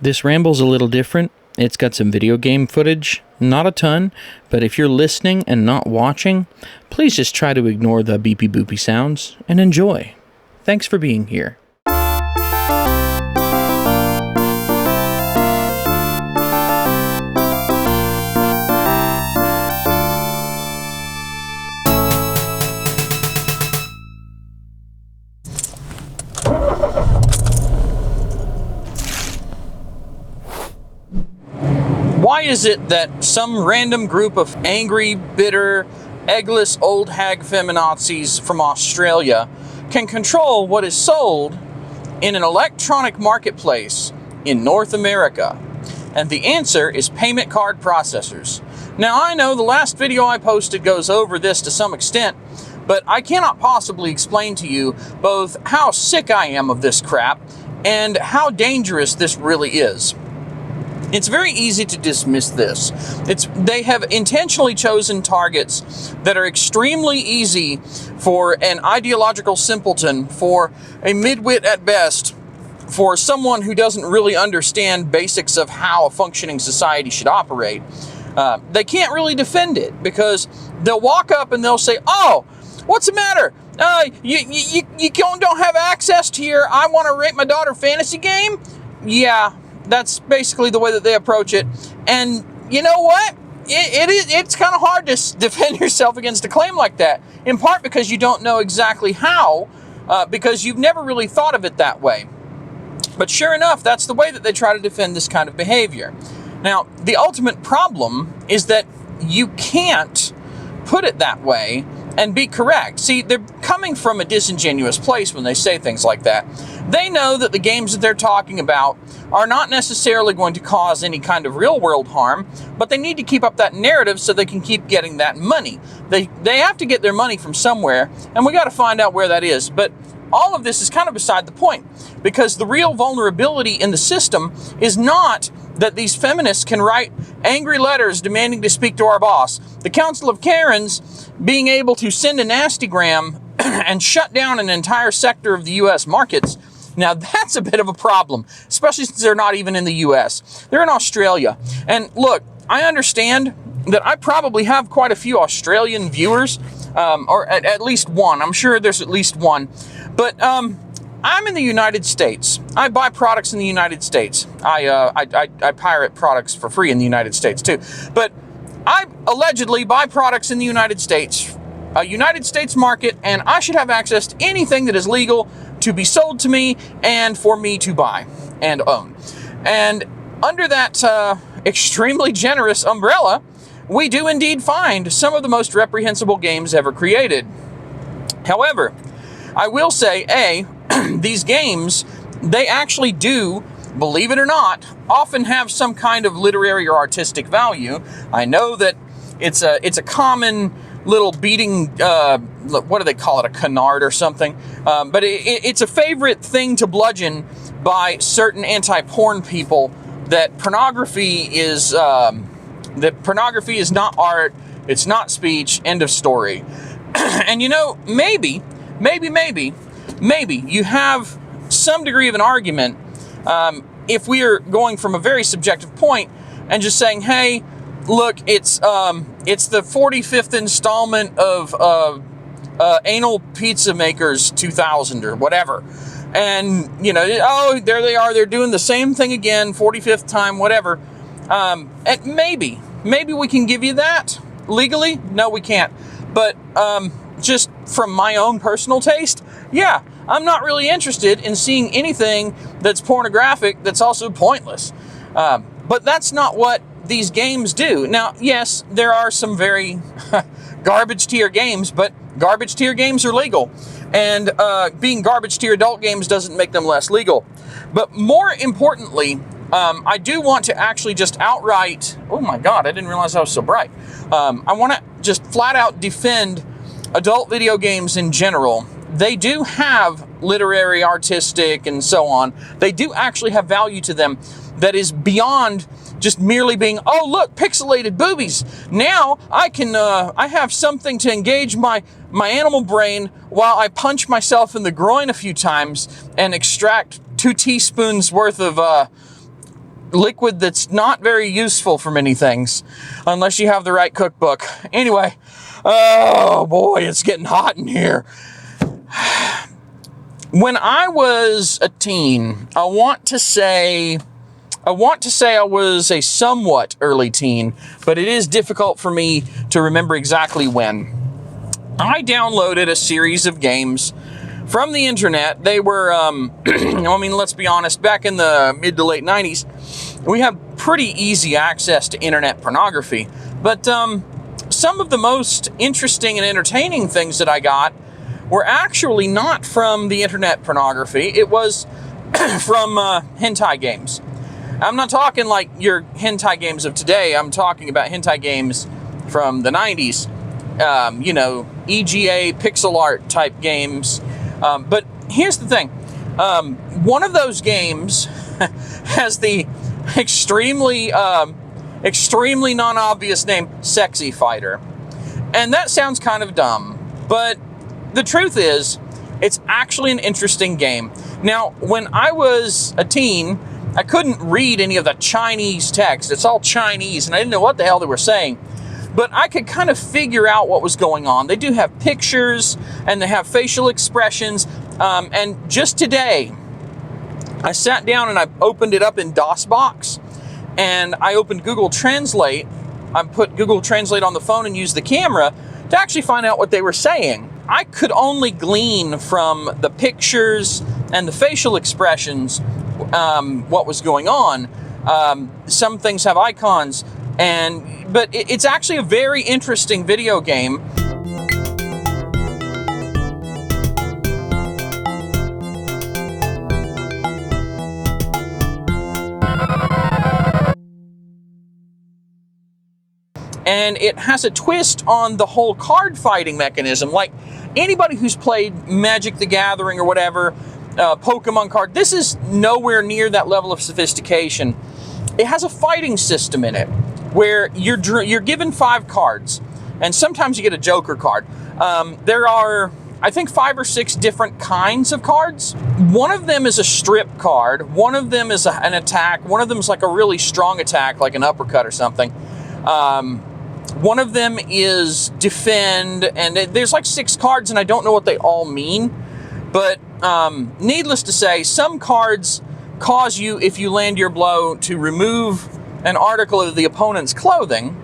This ramble's a little different. It's got some video game footage, not a ton, but if you're listening and not watching, please just try to ignore the beepy boopy sounds and enjoy. Thanks for being here. Why is it that some random group of angry, bitter, eggless old hag feminazis from Australia can control what is sold in an electronic marketplace in North America? And the answer is payment card processors. Now, I know the last video I posted goes over this to some extent, but I cannot possibly explain to you both how sick I am of this crap and how dangerous this really is. It's very easy to dismiss this. They have intentionally chosen targets that are extremely easy for an ideological simpleton, for a midwit at best, for someone who doesn't really understand basics of how a functioning society should operate. They can't really defend it because they'll walk up and they'll say, "Oh, what's the matter? You don't have access to your I want to rate my daughter fantasy game?" Yeah. That's basically the way that they approach it. And you know what? It's kind of hard to defend yourself against a claim like that, in part because you don't know exactly how, because you've never really thought of it that way. But sure enough, that's the way that they try to defend this kind of behavior. Now, the ultimate problem is that you can't put it that way and be correct. See, they're coming from a disingenuous place when they say things like that. They know that the games that they're talking about are not necessarily going to cause any kind of real-world harm, but they need to keep up that narrative so they can keep getting that money. They have to get their money from somewhere, and we got to find out where that is. But all of this is kind of beside the point, because the real vulnerability in the system is not that these feminists can write angry letters demanding to speak to our boss. The Council of Karens being able to send a nastygram and shut down an entire sector of the U.S. markets. Now, that's a bit of a problem, especially since they're not even in the U.S. They're in Australia. And look, I understand that I probably have quite a few Australian viewers, or at least one. I'm sure there's at least one. But I'm in the United States. I buy products in the United States. I pirate products for free in the United States, too. But I allegedly buy products in the United States, a United States market, and I should have access to anything that is legal to be sold to me and for me to buy and own. And under that extremely generous umbrella, we do indeed find some of the most reprehensible games ever created. However, I will say, these games, they actually do, believe it or not, often have some kind of literary or artistic value. I know that it's a common little beating, what do they call it, a canard or something? But it's a favorite thing to bludgeon by certain anti-porn people that pornography is not art, it's not speech, end of story. And you know, maybe you have some degree of an argument if we are going from a very subjective point and just saying, hey, look, it's the 45th installment of Anal Pizza Makers 2000 or whatever. And, you know, oh, there they are. They're doing the same thing again, 45th time, whatever. And maybe we can give you that legally. No, we can't. But just from my own personal taste, yeah, I'm not really interested in seeing anything that's pornographic that's also pointless. But that's not what these games do. Now, yes, there are some very garbage tier games, but garbage tier games are legal. And being garbage tier adult games doesn't make them less legal. But more importantly, I do want to actually just outright, oh my God, I didn't realize I was so bright. I want to just flat out defend adult video games in general. They do have literary, artistic, and so on. They do actually have value to them that is beyond just merely being, oh, look, pixelated boobies. Now I have something to engage my animal brain while I punch myself in the groin a few times and extract 2 teaspoons worth of liquid that's not very useful for many things unless you have the right cookbook. Anyway, oh boy, it's getting hot in here. When I was a teen, I want to say I was a somewhat early teen, but it is difficult for me to remember exactly when. I downloaded a series of games from the internet. They were, I mean, let's be honest, back in the mid to late 90s, we had pretty easy access to internet pornography. But some of the most interesting and entertaining things that I got were actually not from the internet pornography. It was from hentai games. I'm not talking like your hentai games of today. I'm talking about hentai games from the 90s. EGA, pixel art type games. But here's the thing. One of those games has the extremely non-obvious name, Sexy Fighter. And that sounds kind of dumb, but the truth is, it's actually an interesting game. Now, when I was a teen, I couldn't read any of the Chinese text. It's all Chinese, and I didn't know what the hell they were saying. But I could kind of figure out what was going on. They do have pictures, and they have facial expressions. And just today, I sat down and I opened it up in DOSBox, and I opened Google Translate. I put Google Translate on the phone and used the camera to actually find out what they were saying. I could only glean from the pictures and the facial expressions what was going on. Some things have icons, but it's actually a very interesting video game. And it has a twist on the whole card fighting mechanism. Like anybody who's played Magic the Gathering or whatever, Pokemon card, this is nowhere near that level of sophistication. It has a fighting system in it where you're given 5 cards, and sometimes you get a Joker card. There are, I think, 5 or 6 different kinds of cards. One of them is a strip card. One of them is an attack. One of them is like a really strong attack, like an uppercut or something. One of them is defend, and there's like 6 cards, and I don't know what they all mean. But needless to say, some cards cause you, if you land your blow, to remove an article of the opponent's clothing.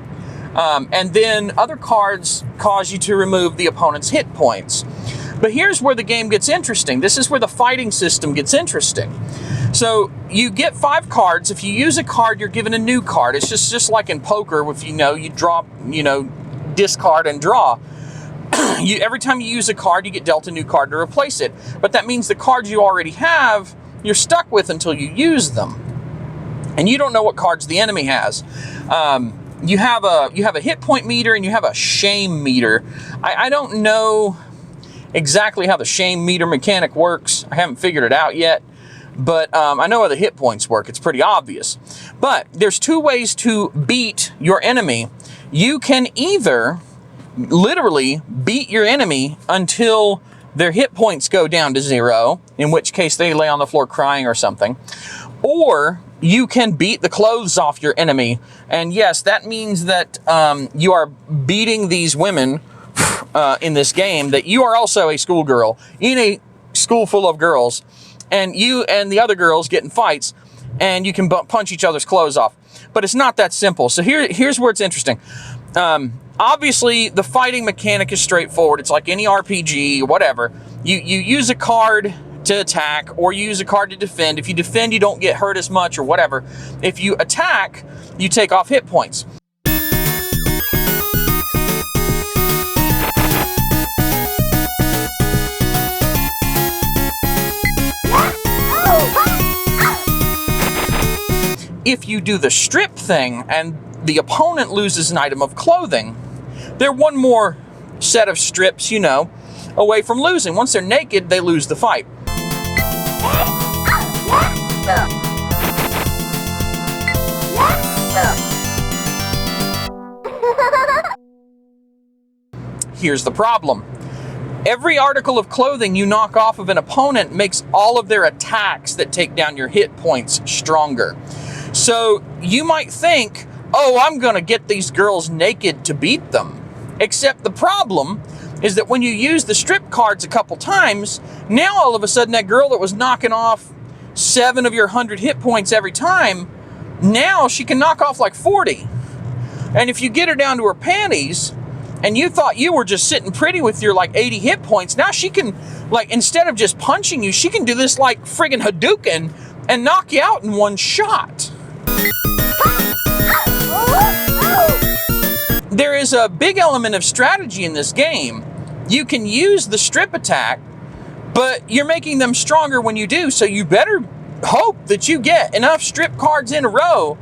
And then other cards cause you to remove the opponent's hit points. But here's where the game gets interesting. This is where the fighting system gets interesting. So you get 5 cards. If you use a card, you're given a new card. It's just like in poker, if you draw, discard and draw. Every time you use a card, you get dealt a new card to replace it. But that means the cards you already have, you're stuck with until you use them. And you don't know what cards the enemy has. You have a hit point meter and you have a shame meter. I don't know exactly how the shame meter mechanic works. I haven't figured it out yet. But I know how the hit points work. It's pretty obvious. But there's 2 ways to beat your enemy. You can either literally beat your enemy until their hit points go down to 0, in which case they lay on the floor crying or something. Or you can beat the clothes off your enemy. And yes, that means that you are beating these women in this game, that you are also a schoolgirl in a school full of girls. And you and the other girls get in fights, and you can punch each other's clothes off. But it's not that simple. So here's where it's interesting. Obviously, the fighting mechanic is straightforward. It's like any RPG, whatever. You use a card to attack, or you use a card to defend. If you defend, you don't get hurt as much, or whatever. If you attack, you take off hit points. If you do the strip thing and the opponent loses an item of clothing, they're one more set of strips, away from losing. Once they're naked, they lose the fight. Here's the problem. Every article of clothing you knock off of an opponent makes all of their attacks that take down your hit points stronger. So you might think, oh, I'm going to get these girls naked to beat them. Except the problem is that when you use the strip cards a couple times, now all of a sudden that girl that was knocking off 7 of your 100 hit points every time, now she can knock off like 40. And if you get her down to her panties, and you thought you were just sitting pretty with your like 80 hit points, now she can, like, instead of just punching you, she can do this like friggin' Hadouken and knock you out in one shot. There is a big element of strategy in this game. You can use the strip attack, but you're making them stronger when you do, so you better hope that you get enough strip cards in a row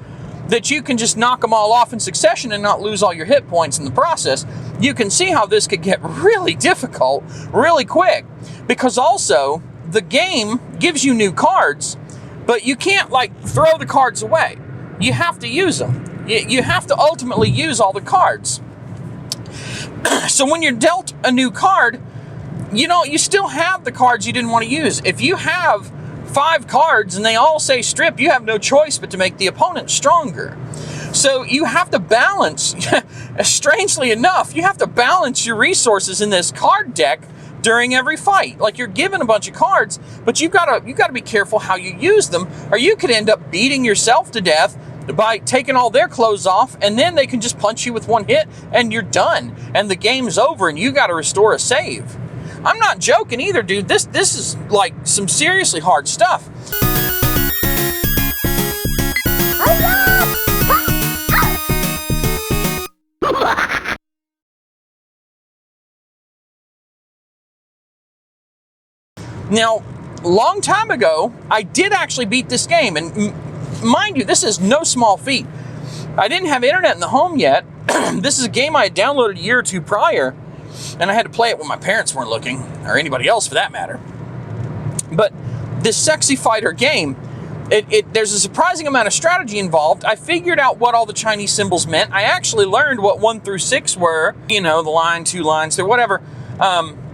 that you can just knock them all off in succession and not lose all your hit points in the process. You can see how this could get really difficult really quick, because also the game gives you new cards, but you can't like throw the cards away. You have to use them. You have to ultimately use all the cards. So when you're dealt a new card, you know, you still have the cards you didn't want to use. If you have 5 cards and they all say strip, you have no choice but to make the opponent stronger. So you have to balance, strangely enough, you have to balance your resources in this card deck during every fight. Like, you're given a bunch of cards, but you've got to be careful how you use them, or you could end up beating yourself to death by taking all their clothes off, and then they can just punch you with one hit and you're done and the game's over and you got to restore a save. I'm not joking either, dude. This is like some seriously hard stuff. Now, a long time ago, I did actually beat this game, and mind you, this is no small feat. I didn't have internet in the home yet. This is a game I had downloaded a year or two prior, and I had to play it when my parents weren't looking, or anybody else for that matter. But this Sexy Fighter game, there's a surprising amount of strategy involved. I figured out what all the Chinese symbols meant. I actually learned what 1 through 6 were, you know, the line, 2 lines, or whatever.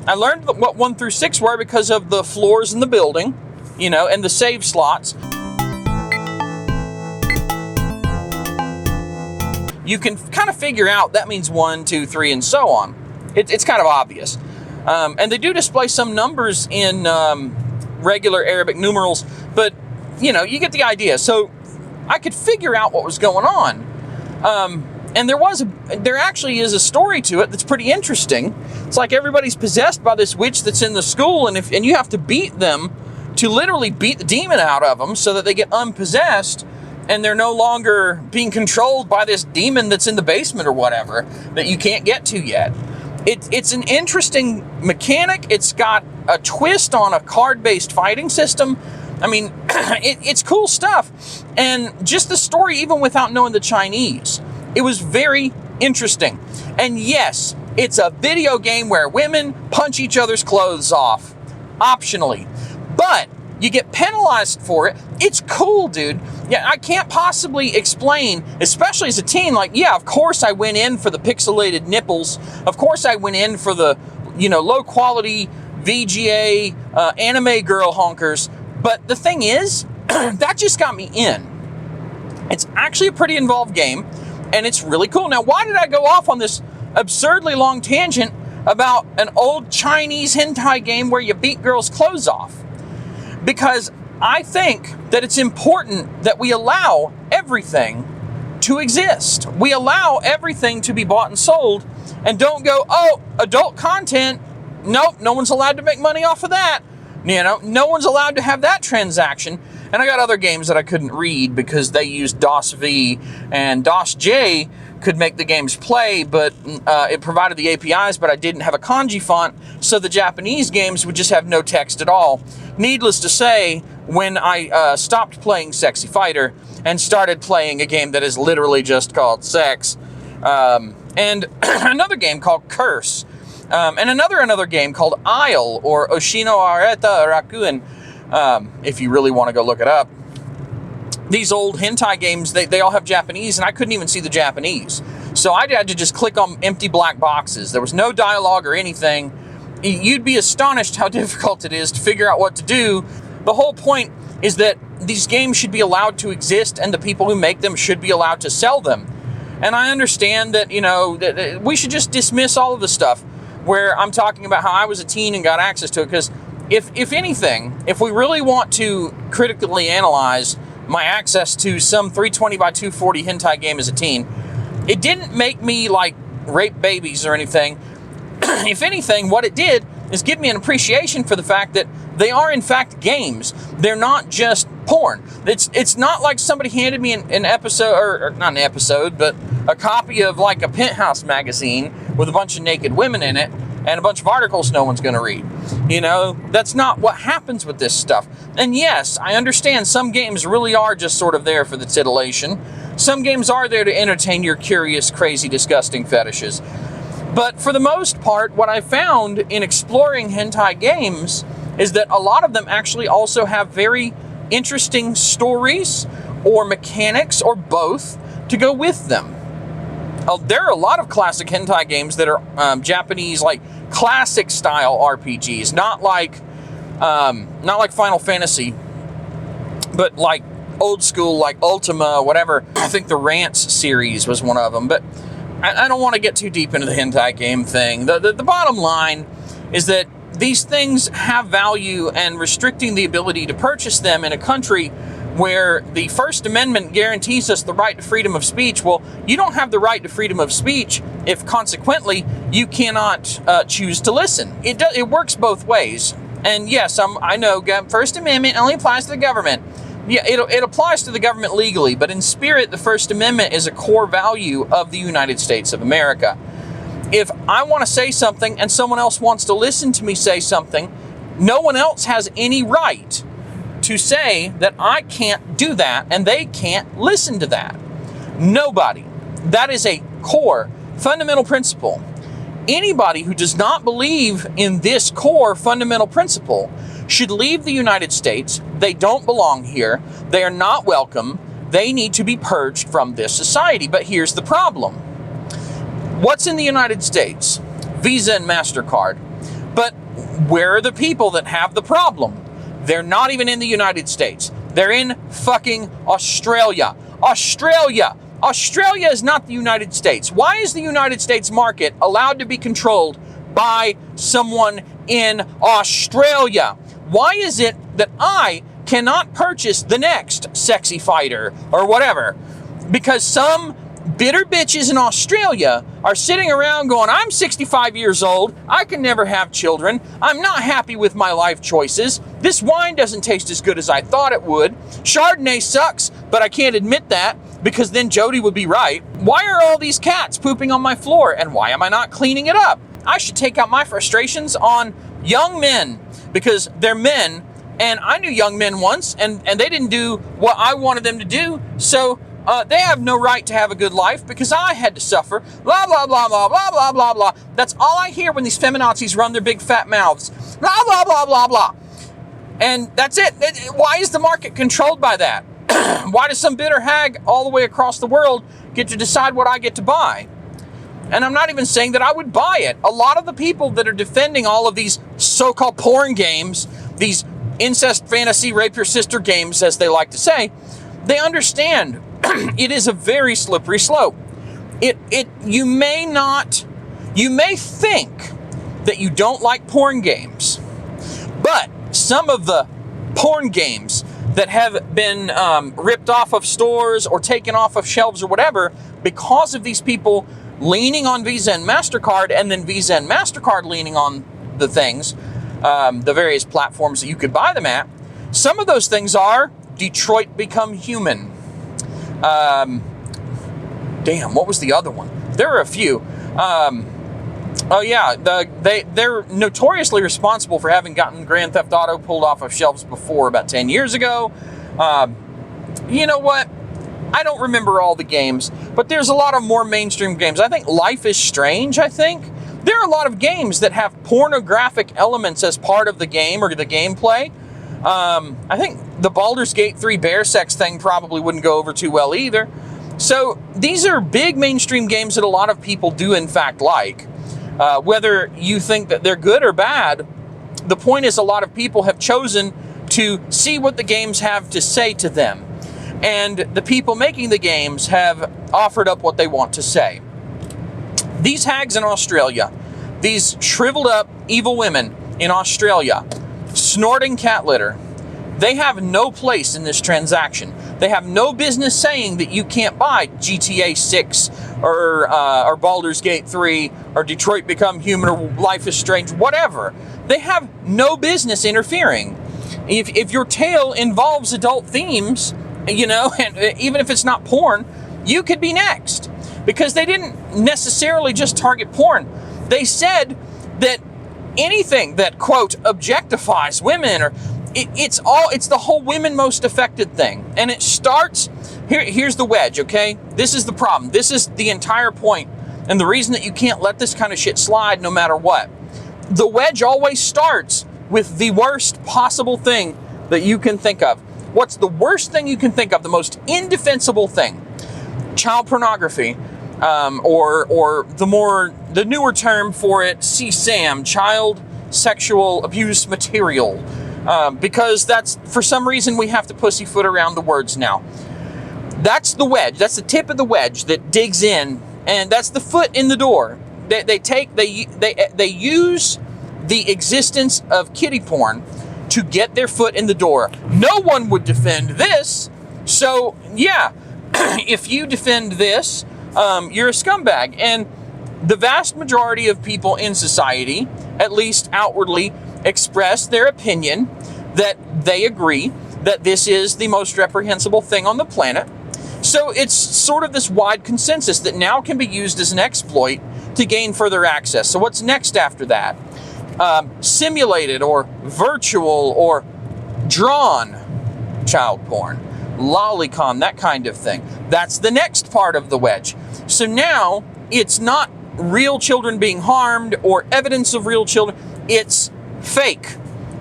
I learned what 1 through 6 were because of the floors in the building, you know, and the save slots. You can kind of figure out that means 1, 2, 3, and so on. It's kind of obvious. And they do display some numbers in regular Arabic numerals, but, you know, you get the idea. So I could figure out what was going on. And there actually is a story to it that's pretty interesting. It's like everybody's possessed by this witch that's in the school, and you have to beat them to literally beat the demon out of them so that they get unpossessed and they're no longer being controlled by this demon that's in the basement or whatever that you can't get to yet. It's an interesting mechanic. It's got a twist on a card-based fighting system. I mean, it's cool stuff. And just the story, even without knowing the Chinese, it was very interesting. And yes, it's a video game where women punch each other's clothes off, optionally. But you get penalized for it. It's cool, dude. Yeah, I can't possibly explain, especially as a teen, like, yeah, of course I went in for the pixelated nipples. Of course I went in for the, you know, low quality VGA anime girl honkers. But the thing is, that just got me in. It's actually a pretty involved game, and it's really cool. Now, why did I go off on this absurdly long tangent about an old Chinese hentai game where you beat girls' clothes off? Because I think that it's important that we allow everything to exist. We allow everything to be bought and sold, and don't go, oh, adult content. Nope, no one's allowed to make money off of that. You know, no one's allowed to have that transaction. And I got other games that I couldn't read because they used DOS-V, and DOS-J could make the games play, but it provided the APIs, but I didn't have a kanji font, so the Japanese games would just have no text at all. Needless to say, when I stopped playing Sexy Fighter and started playing a game that is literally just called Sex, and another game called Curse, and another game called Isle, or Oshino Areta Rakuen, if you really want to go look it up. These old hentai games, they all have Japanese, and I couldn't even see the Japanese. So I had to just click on empty black boxes. There was no dialogue or anything. You'd be astonished how difficult it is to figure out what to do. The whole point is that these games should be allowed to exist and the people who make them should be allowed to sell them. And I understand that, that we should just dismiss all of the stuff where I'm talking about how I was a teen and got access to it, because if anything, if we really want to critically analyze my access to some 320 by 240 hentai game as a teen, it didn't make me like rape babies or anything. If anything, what it did is give me an appreciation for the fact that they are in fact games. They're not just porn. It's not like somebody handed me an episode, or not an episode, but a copy of like a Penthouse magazine with a bunch of naked women in it and a bunch of articles no one's going to read. That's not what happens with this stuff. And yes, I understand some games really are just sort of there for the titillation. Some games are there to entertain your curious, crazy, disgusting fetishes. But for the most part, what I found in exploring hentai games is that a lot of them actually also have very interesting stories or mechanics or both to go with them. There are a lot of classic hentai games that are Japanese, like classic style RPGs, not like Final Fantasy, but like old school, like Ultima, whatever. I think the Rants series was one of them, but I don't want to get too deep into the hentai game thing. The bottom line is that these things have value, and restricting the ability to purchase them in a country where the First Amendment guarantees us the right to freedom of speech, well, you don't have the right to freedom of speech if consequently you cannot choose to listen. It works both ways. And yes, I know First Amendment only applies to the government. Yeah, it applies to the government legally, but in spirit, the First Amendment is a core value of the United States of America. If I want to say something and someone else wants to listen to me say something, no one else has any right to say that I can't do that and they can't listen to that. Nobody. That is a core, fundamental principle. Anybody who does not believe in this core fundamental principle should leave the United States. They don't belong here. They are not welcome. They need to be purged from this society. But here's the problem. What's in the United States? Visa and MasterCard. But where are the people that have the problem? They're not even in the United States. They're in fucking Australia. Australia is not the United States. Why is the United States market allowed to be controlled by someone in Australia? Why is it that I cannot purchase the next sexy fighter or whatever? Because some bitter bitches in Australia are sitting around going, I'm 65 years old, I can never have children, I'm not happy with my life choices, this wine doesn't taste as good as I thought it would, Chardonnay sucks, but I can't admit that because then Jody would be right. Why are all these cats pooping on my floor and why am I not cleaning it up? I should take out my frustrations on young men because they're men, and I knew young men once and they didn't do what I wanted them to do, so they have no right to have a good life because I had to suffer. Blah, blah, blah, blah, blah, blah, blah, blah. That's all I hear when these feminazis run their big fat mouths. Blah, blah, blah, blah, blah. And that's it. Why is the market controlled by that? Why does some bitter hag all the way across the world get to decide what I get to buy? And I'm not even saying that I would buy it. A lot of the people that are defending all of these so-called porn games, these incest, fantasy, rape your sister games, as they like to say, they understand it is a very slippery slope. You may think that you don't like porn games, but some of the porn games that have been ripped off of stores or taken off of shelves or whatever because of these people leaning on Visa and MasterCard, and then Visa and MasterCard leaning on the things, the various platforms that you could buy them at. Some of those things are Detroit Become Human. What was the other one? There are a few. They're notoriously responsible for having gotten Grand Theft Auto pulled off of shelves before, about 10 years ago. You know what? I don't remember all the games, but there's a lot of more mainstream games. I think Life is Strange, There are a lot of games that have pornographic elements as part of the game or the gameplay. I think the Baldur's Gate 3 bear sex thing probably wouldn't go over too well either. So these are big mainstream games that a lot of people do in fact like. Whether you think that they're good or bad, the point is a lot of people have chosen to see what the games have to say to them. And the people making the games have offered up what they want to say. These hags in Australia, these shriveled up evil women in Australia, snorting cat litter, they have no place in this transaction. They have no business saying that you can't buy GTA 6 or Baldur's Gate 3 or Detroit Become Human or Life is Strange, whatever. They have no business interfering. If your tale involves adult themes, you know, and even if it's not porn, you could be next. Because they didn't necessarily just target porn. They said that anything that, quote, objectifies women, or it's the whole women most affected thing. And it starts, here's the wedge, okay? This is the problem. This is the entire point, and the reason that you can't let this kind of shit slide no matter what. The wedge always starts with the worst possible thing that you can think of. What's the worst thing you can think of? The most indefensible thing? Child pornography, or the newer term for it, CSAM, child sexual abuse material. Because that's, for some reason, we have to pussyfoot around the words now. That's the wedge. That's the tip of the wedge that digs in, and that's the foot in the door. They use the existence of kiddie porn to get their foot in the door. No one would defend this. So, yeah, if you defend this, you're a scumbag. And the vast majority of people in society, at least outwardly, express their opinion that they agree that this is the most reprehensible thing on the planet. So it's sort of this wide consensus that now can be used as an exploit to gain further access. So what's next after that? Simulated or virtual or drawn child porn, lolicon, that kind of thing. That's the next part of the wedge. So now it's not real children being harmed or evidence of real children. It's fake.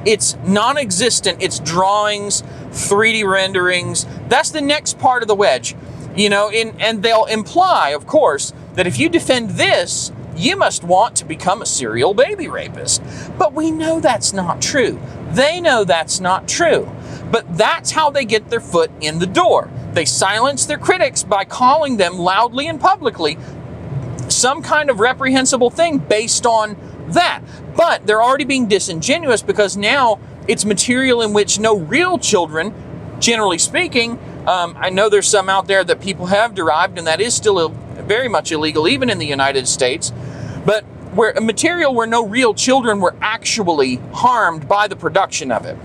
It's non-existent. It's drawings, 3D renderings. That's the next part of the wedge. You know, and they'll imply, of course, that if you defend this, you must want to become a serial baby rapist. But we know that's not true. They know that's not true. But that's how they get their foot in the door. They silence their critics by calling them loudly and publicly some kind of reprehensible thing based on that. But they're already being disingenuous because now it's material in which no real children, generally speaking, I know there's some out there that people have derived, and that is still very much illegal, even in the United States, but where a material where no real children were actually harmed by the production of it.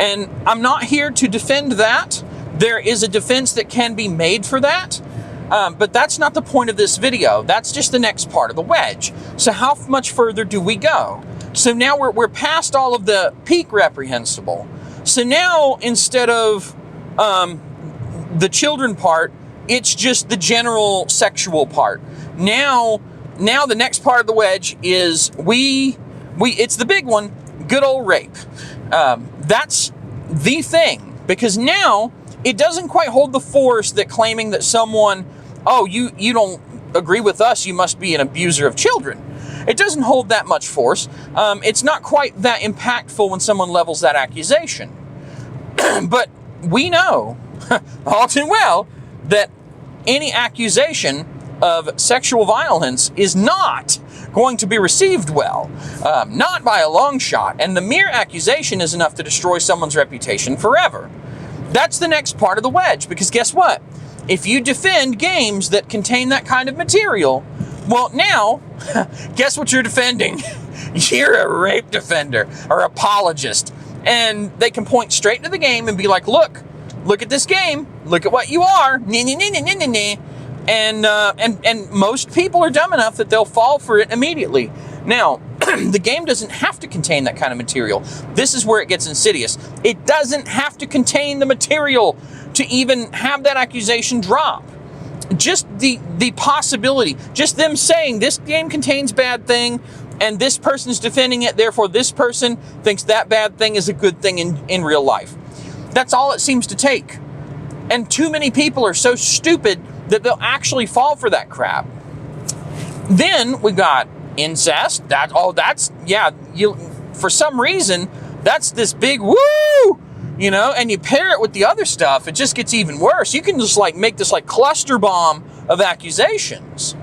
And I'm not here to defend that. There is a defense that can be made for that, but that's not the point of this video. That's just the next part of the wedge. So how much further do we go? So now we're past all of the peak reprehensible. So now, instead of the children part, it's just the general sexual part. Now the next part of the wedge is it's the big one, good old rape. That's the thing, because now it doesn't quite hold the force that claiming that someone, oh, you don't agree with us, you must be an abuser of children. It doesn't hold that much force. It's not quite that impactful when someone levels that accusation. But we know all too well that any accusation of sexual violence is not going to be received well, not by a long shot. And the mere accusation is enough to destroy someone's reputation forever. That's the next part of the wedge, because guess what? If you defend games that contain that kind of material, well, now, guess what you're defending? You're a rape defender or apologist. And they can point straight to the game and be like, look at this game. Look at what you are. And most people are dumb enough that they'll fall for it immediately. Now, the game doesn't have to contain that kind of material. This is where it gets insidious. It doesn't have to contain the material to even have that accusation drop. Just the possibility, just them saying this game contains bad thing and this person's defending it, therefore this person thinks that bad thing is a good thing in real life. That's all it seems to take. And too many people are so stupid that they'll actually fall for that crap. Then we got incest. For some reason, that's this big woo, you know, and you pair it with the other stuff, it just gets even worse. You can just like make this like cluster bomb of accusations.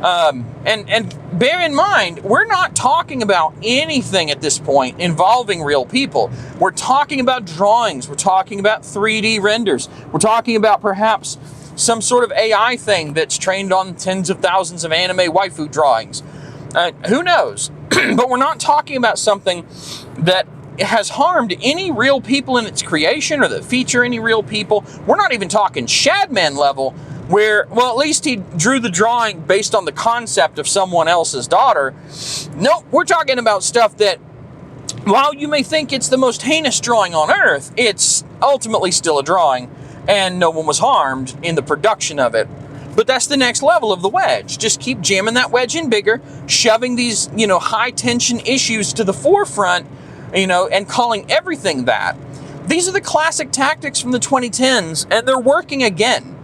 And bear in mind, we're not talking about anything at this point involving real people. We're talking about drawings. We're talking about 3D renders. We're talking about perhaps some sort of AI thing that's trained on tens of thousands of anime waifu drawings. Who knows? But we're not talking about something that has harmed any real people in its creation or that feature any real people. We're not even talking Shadman level, where, well, at least he drew the drawing based on the concept of someone else's daughter. Nope, we're talking about stuff that, while you may think it's the most heinous drawing on earth, it's ultimately still a drawing, and no one was harmed in the production of it. But that's the next level of the wedge. Just keep jamming that wedge in bigger, shoving these, you know, high tension issues to the forefront, you know, and calling everything that. These are the classic tactics from the 2010s, and they're working again.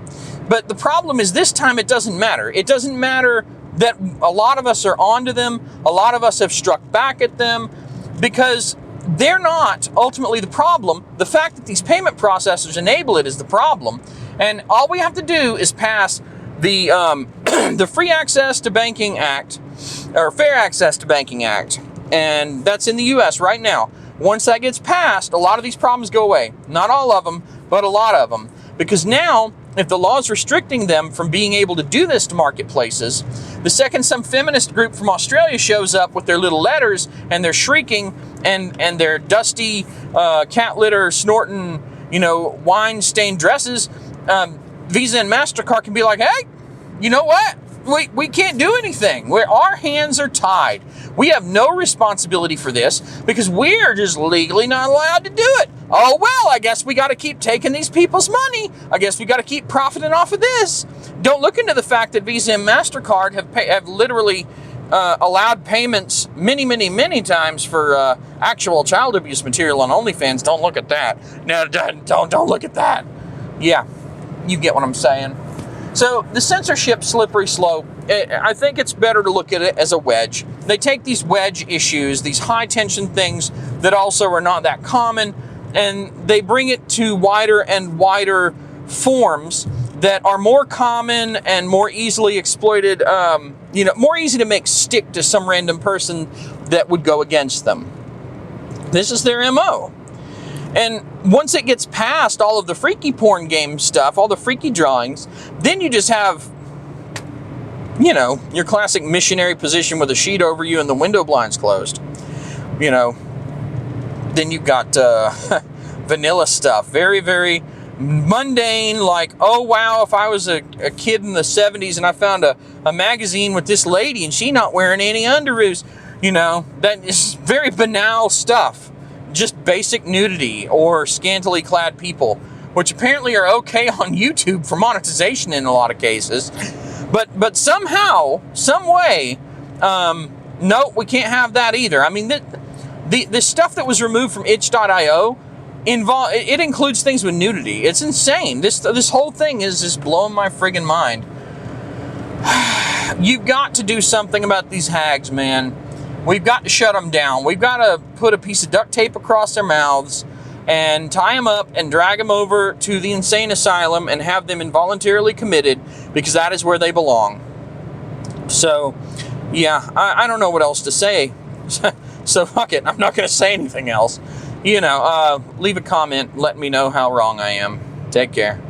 But the problem is this time it doesn't matter. It doesn't matter that a lot of us are onto them. A lot of us have struck back at them because they're not ultimately the problem. The fact that these payment processors enable it is the problem. And all we have to do is pass the the Free Access to Banking Act, or Fair Access to Banking Act. And that's in the US right now. Once that gets passed, a lot of these problems go away. Not all of them, but a lot of them. Because now, if the law is restricting them from being able to do this to marketplaces, the second some feminist group from Australia shows up with their little letters and they're shrieking and their dusty cat litter snorting, you know, wine-stained dresses, Visa and MasterCard can be like, hey, you know what? We can't do anything. Our hands are tied. We have no responsibility for this because we're just legally not allowed to do it. Oh, well, I guess we got to keep taking these people's money. I guess we got to keep profiting off of this. Don't look into the fact that Visa and MasterCard have literally allowed payments many times for actual child abuse material on OnlyFans. Don't look at that. No, don't look at that. Yeah, you get what I'm saying. So the censorship slippery slope, I think it's better to look at it as a wedge. They take these wedge issues, these high tension things that also are not that common, and they bring it to wider and wider forms that are more common and more easily exploited, you know, more easy to make stick to some random person that would go against them. This is their MO. And once it gets past all of the freaky porn game stuff, all the freaky drawings, then you just have, you know, your classic missionary position with a sheet over you and the window blinds closed. You know, then you've got vanilla stuff. Very mundane, like, oh, wow, if I was a kid in the 70s and I found a magazine with this lady and she not wearing any underoos, you know, that is very banal stuff. Just basic nudity or scantily clad people, which apparently are okay on YouTube for monetization in a lot of cases. But somehow, some way, no, we can't have that either. I mean, the stuff that was removed from itch.io, it includes things with nudity. It's insane. This whole thing is just blowing my friggin' mind. You've got to do something about these hags, man. We've got to shut them down. We've got to put a piece of duct tape across their mouths and tie them up and drag them over to the insane asylum and have them involuntarily committed, because that is where they belong. So, yeah, I don't know what else to say. So fuck it. I'm not going to say anything else. You know, leave a comment. Let me know how wrong I am. Take care.